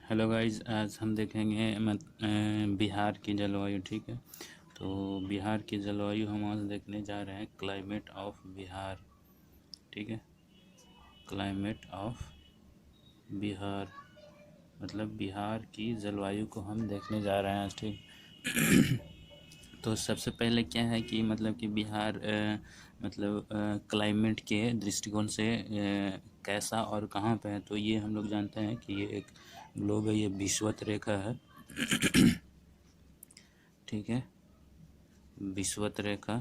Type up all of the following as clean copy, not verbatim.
Hello guys, आज हम देखेंगे बिहार की जलवायु। ठीक है, तो बिहार की जलवायु हम आज देखने जा रहे हैं, क्लाइमेट ऑफ बिहार। ठीक है, क्लाइमेट ऑफ बिहार मतलब बिहार की जलवायु को हम देखने जा रहे हैं आज। ठीक तो सबसे पहले क्या है कि मतलब कि बिहार मतलब क्लाइमेट के दृष्टिकोण से कैसा और कहाँ पे है, तो ये हम लोग जानते हैं कि ये एक ग्लोब है, ये विषुवत रेखा है। ठीक है, विषुवत रेखा,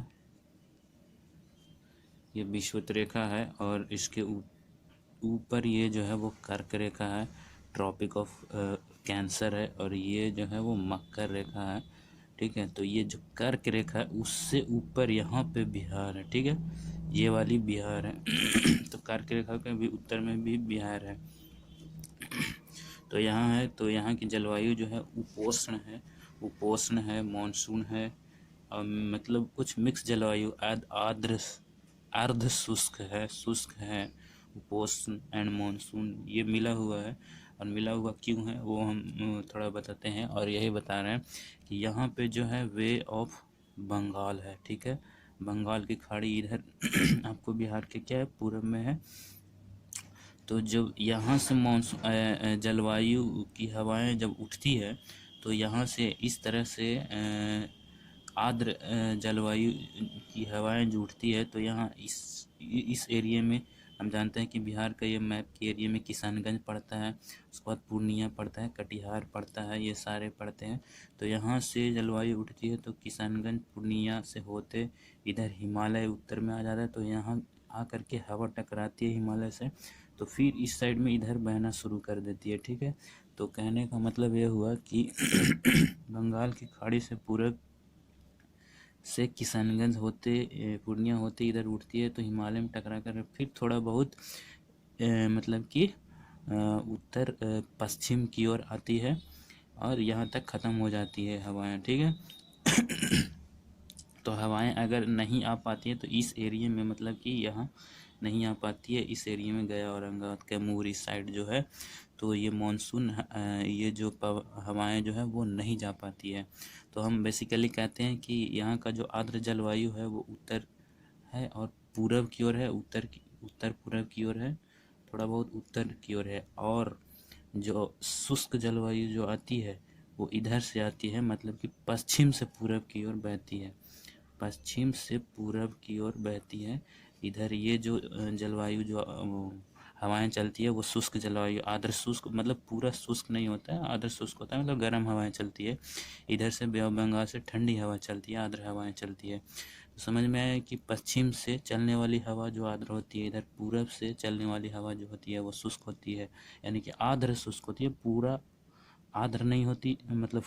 ये विषुवत रेखा है और इसके ऊपर ये जो है वो कर्क रेखा है, ट्रॉपिक ऑफ कैंसर है, और ये जो है वो मकर रेखा है। ठीक है, तो ये जो कर्क रेखा है उससे ऊपर यहाँ पे बिहार है। ठीक है, ये वाली बिहार है। तो कर्क रेखा के भी उत्तर में भी बिहार है। तो यहाँ है, तो यहाँ की जलवायु जो है उपोष्ण है, उपोष्ण है, मानसून है, और मतलब कुछ मिक्स जलवायु आर्द्र अर्ध शुष्क है, शुष्क है, उपोष्ण एंड मानसून ये मिला हुआ है। और मिला हुआ क्यों है वो हम थोड़ा बताते हैं, और यही बता रहे हैं कि यहाँ पे जो है वे ऑफ बंगाल है। ठीक है, बंगाल की खाड़ी इधर आपको बिहार के क्या है, पूर्व में है। तो जब यहाँ से मानसून जलवायु की हवाएं जब उठती है तो यहाँ से इस तरह से आर्द्र जलवायु की हवाएं जो उठती है, तो यहाँ इस एरिया में हम जानते हैं कि बिहार का ये मैप के एरिया में किशनगंज पड़ता है, उसके बाद पूर्णिया पड़ता है, कटिहार पड़ता है, ये सारे पड़ते हैं। तो यहाँ से जलवायु उठती है तो किशनगंज पूर्णिया से होते इधर हिमालय उत्तर में आ जाता है, तो यहाँ आकर के हवा टकराती है हिमालय से, तो फिर इस साइड में इधर बहना शुरू कर देती है। ठीक है, तो कहने का मतलब ये हुआ कि बंगाल की खाड़ी से पूरब से किशनगंज होते पूर्णिया होते इधर उठती है, तो हिमालय में टकरा कर फिर थोड़ा बहुत मतलब कि उत्तर पश्चिम की ओर आती है और यहाँ तक ख़त्म हो जाती है हवाएं। ठीक है, तो हवाएं अगर नहीं आ पाती है तो इस एरिया में मतलब कि यहाँ नहीं आ पाती है, इस एरिया में गया औरंगाबाद कैमूर इस साइड जो है, तो ये मानसून ये जो हवाएं जो है वो नहीं जा पाती है। तो हम बेसिकली कहते हैं कि यहाँ का जो आर्द्र जलवायु है वो उत्तर है और पूरब की ओर है, उत्तर पूरब की ओर है, थोड़ा बहुत उत्तर की ओर है। और जो शुष्क जलवायु जो आती है वो इधर से आती है, मतलब कि पश्चिम से पूरब की ओर बहती है, पश्चिम से पूरब की ओर बहती है। इधर ये जो जलवायु जो हवाएं चलती है वो शुष्क जलवायु, आर्द्र शुष्क मतलब पूरा शुष्क नहीं होता है, आर्द्र शुष्क होता है, मतलब गर्म हवाएं चलती है। इधर से बे ऑफ बंगाल से ठंडी हवा चलती है, आर्द्र हवाएं चलती है। तो समझ में आया कि पश्चिम से चलने वाली हवा जो आर्द्र होती है, इधर पूरब से चलने वाली हवा जो होती है वो शुष्क होती है, यानी कि आर्द्र शुष्क होती है, पूरा आर्द्र नहीं होती, मतलब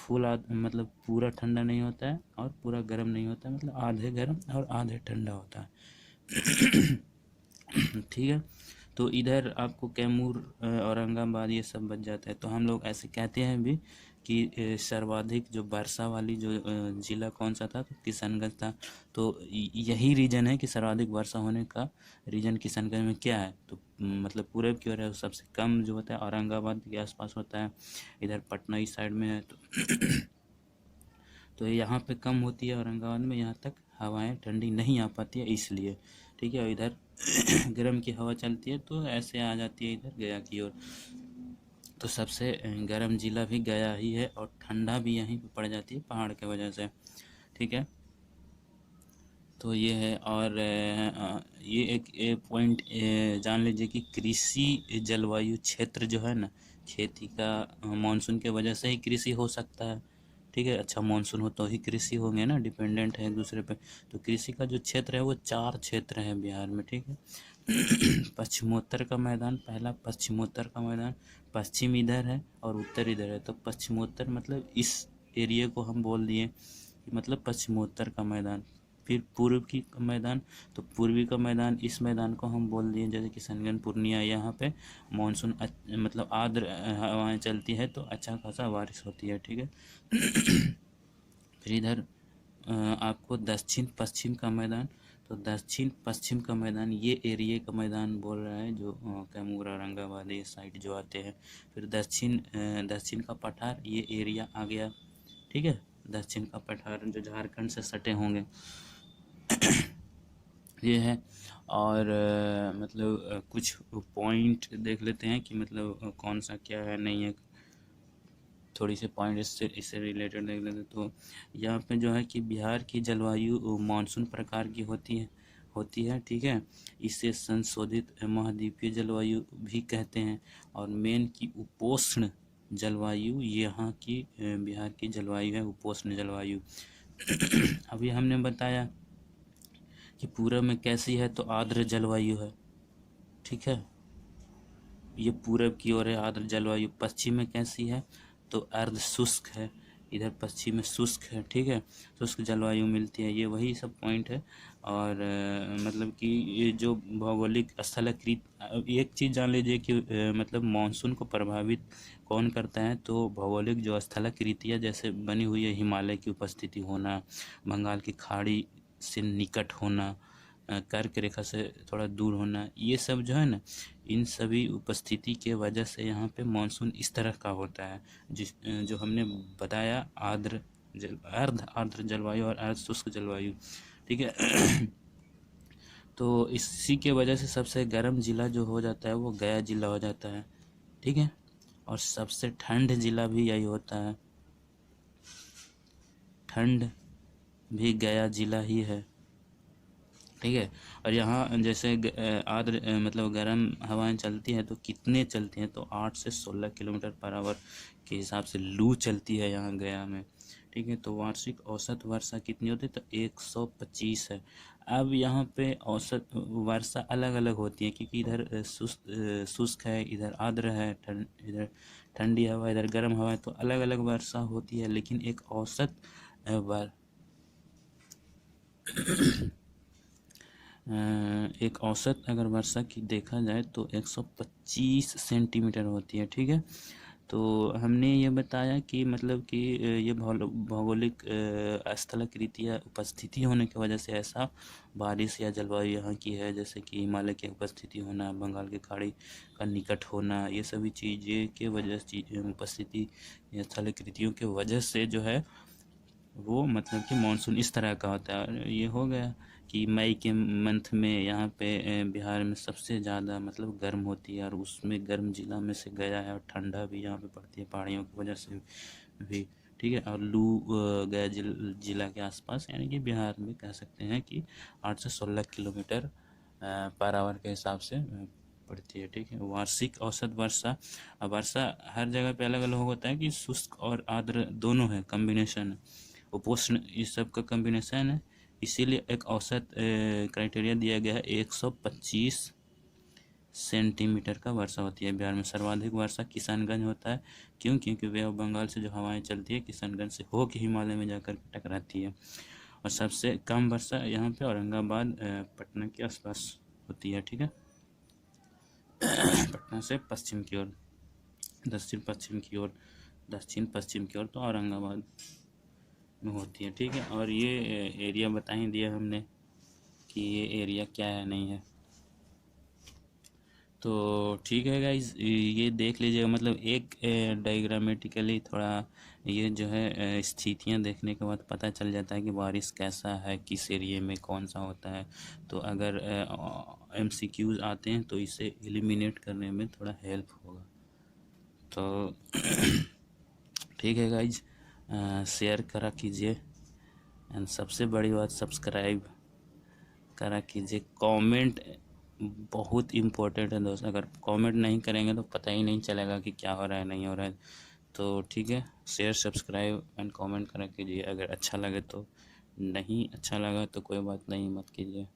मतलब पूरा ठंडा नहीं होता है और पूरा गर्म नहीं होता है, मतलब आधे गर्म और आधे ठंडा होता है। ठीक है, तो इधर आपको कैमूर औरंगाबाद ये सब बच जाता है। तो हम लोग ऐसे कहते हैं भी कि सर्वाधिक जो वर्षा वाली जो ज़िला कौन सा था, तो किशनगंज था। तो यही रीज़न है कि सर्वाधिक वर्षा होने का रीज़न किशनगंज में क्या है, तो मतलब पूरब की ओर है, सबसे कम जो होता है औरंगाबाद के आसपास होता है, इधर पटना इस साइड में है। तो यहाँ पे कम होती है औरंगाबाद में, यहाँ तक हवाएं ठंडी नहीं आ पाती है इसलिए। ठीक है, और इधर गर्म की हवा चलती है तो ऐसे आ जाती है इधर गया की ओर। तो सबसे गर्म ज़िला भी गया ही है और ठंडा भी यहीं पे पड़ जाती है पहाड़ के वजह से। ठीक है, तो ये है। और ये एक पॉइंट जान लीजिए कि कृषि जलवायु क्षेत्र जो है ना, खेती का मानसून के वजह से ही कृषि हो सकता है। ठीक है, अच्छा मानसून हो तो ही कृषि होंगे ना, डिपेंडेंट है एक दूसरे पे। तो कृषि का जो क्षेत्र है वो 4 क्षेत्र है बिहार में। ठीक है, पश्चिमोत्तर का मैदान, पहला पश्चिमोत्तर का मैदान, पश्चिम इधर है और उत्तर इधर है, तो पश्चिमोत्तर मतलब इस एरिया को हम बोल दिए कि मतलब पश्चिमोत्तर का मैदान। फिर पूर्व की मैदान, तो पूर्वी का मैदान, इस मैदान को हम बोल दिए जैसे कि किशनगंज पूर्णिया, यहाँ पे मानसून मतलब आर्द्र हवाएं चलती है तो अच्छा खासा बारिश होती है। ठीक है, फिर इधर आपको दक्षिण पश्चिम का मैदान, तो दक्षिण पश्चिम का मैदान ये एरिया का मैदान बोल रहा है, जो कैमूर औरंगाबाद ये साइड जो आते हैं। फिर दक्षिण का पठार ये एरिया आ गया, ठीक है। दक्षिण का पठार जो झारखंड से सटे होंगे ये है। और मतलब कुछ पॉइंट देख लेते हैं कि मतलब कौन सा क्या है नहीं है, थोड़ी से पॉइंट इससे रिलेटेड देख लेते हैं। तो यहाँ पे जो है कि बिहार की जलवायु मानसून प्रकार की होती है, ठीक है। इसे संशोधित महाद्वीपीय जलवायु भी कहते हैं। और मेन की उपोष्ण जलवायु यहाँ की बिहार की जलवायु है, उपोष्ण जलवायु। अभी हमने बताया कि पूरब में कैसी है, तो आर्द्र जलवायु है, ठीक है। ये पूरब की ओर है आर्द्र जलवायु। पश्चिम में कैसी है, तो अर्ध शुष्क है, इधर पश्चिम में शुष्क है, ठीक है। शुष्क जलवायु मिलती है, ये वही सब पॉइंट है। और मतलब कि ये जो भौगोलिक स्थलाकृत, एक चीज़ जान लीजिए कि मतलब मानसून को प्रभावित कौन करता है, तो भौगोलिक जो स्थलाकृतियाँ जैसे बनी हुई है, हिमालय की उपस्थिति होना, बंगाल की खाड़ी से निकट होना, कर्क रेखा से थोड़ा दूर होना, ये सब जो है ना, इन सभी उपस्थिति के वजह से यहाँ पे मानसून इस तरह का होता है, जो हमने बताया अर्ध आर्द्र जलवायु और अर्ध शुष्क जलवायु, ठीक है। तो इसी के वजह से सबसे गर्म ज़िला जो हो जाता है वो गया ज़िला हो जाता है, ठीक है। और सबसे ठंड ज़िला भी यही होता है, ठंड भी गया ज़िला ही है, ठीक है। और यहाँ जैसे आर्द्र मतलब गर्म हवाएं चलती हैं, तो कितने चलती हैं, तो 8 से 16 किलोमीटर पर आवर के हिसाब से लू चलती है यहाँ गया में, ठीक है। तो वार्षिक औसत वर्षा कितनी होती है, तो 125 है। अब यहाँ पे औसत वर्षा अलग अलग होती है, क्योंकि इधर शुष्क है, इधर आर्द्र है, इधर ठंडी हवा, इधर गर्म हवा है, तो अलग अलग वर्षा होती है। लेकिन एक औसत एक औसत अगर वर्षा की देखा जाए तो 125 सेंटीमीटर होती है, ठीक है। तो हमने ये बताया कि मतलब कि ये भौगोलिक स्थलाकृतियाँ उपस्थिति होने की वजह से ऐसा बारिश या जलवायु यहाँ की है, जैसे कि हिमालय की उपस्थिति होना, बंगाल की खाड़ी का निकट होना, ये सभी चीज़ें के वजह से उपस्थिति या स्थलाकृतियों के वजह से जो है वो मतलब कि मानसून इस तरह का होता है। और ये हो गया कि मई के मंथ में यहाँ पे बिहार में सबसे ज़्यादा मतलब गर्म होती है, और उसमें गर्म ज़िला में से गया है, और ठंडा भी यहाँ पे पड़ती है पहाड़ियों की वजह से भी, ठीक है। और लू गया ज़िला के आसपास, यानी कि बिहार में कह सकते हैं कि 8 से 16 किलोमीटर पर आवर के हिसाब से पड़ती है, ठीक है। वार्षिक औसत वर्षा, अब वर्षा हर जगह पे अलग अलग होता है कि शुष्क और आर्द्र दोनों है, कम्बिनेशन है, उपोष्ण इस सब का कम्बिनेशन है। इसीलिए एक औसत क्राइटेरिया दिया गया है, 125 सेंटीमीटर का वर्षा होती है बिहार में। सर्वाधिक वर्षा किशनगंज होता है, क्यों? क्योंकि वे ऑफ बंगाल से जो हवाएं चलती है किशनगंज से होकर हिमालय में जाकर टकराती है। और सबसे कम वर्षा यहाँ पे औरंगाबाद पटना के आसपास होती है, ठीक है। पटना से पश्चिम की ओर, दक्षिण पश्चिम की ओर तो औरंगाबाद में होती है, ठीक है। और ये एरिया बता ही दिया हमने कि ये एरिया क्या है नहीं है। तो ठीक है गाइज, ये देख लीजिएगा, मतलब एक डायग्रामेटिकली थोड़ा ये जो है स्थितियाँ देखने के बाद पता चल जाता है कि बारिश कैसा है, किस एरिया में कौन सा होता है। तो अगर MCQs आते हैं तो इसे एलिमिनेट करने में थोड़ा हेल्प होगा। तो ठीक है गाइज, शेयर करा कीजिए, एंड सबसे बड़ी बात सब्सक्राइब करा कीजिए। कमेंट बहुत इम्पोर्टेंट है दोस्त, अगर कमेंट नहीं करेंगे तो पता ही नहीं चलेगा कि क्या हो रहा है नहीं हो रहा है। तो ठीक है, शेयर सब्सक्राइब एंड कमेंट करा कीजिए, अगर अच्छा लगे तो। नहीं अच्छा लगा तो कोई बात नहीं, मत कीजिए।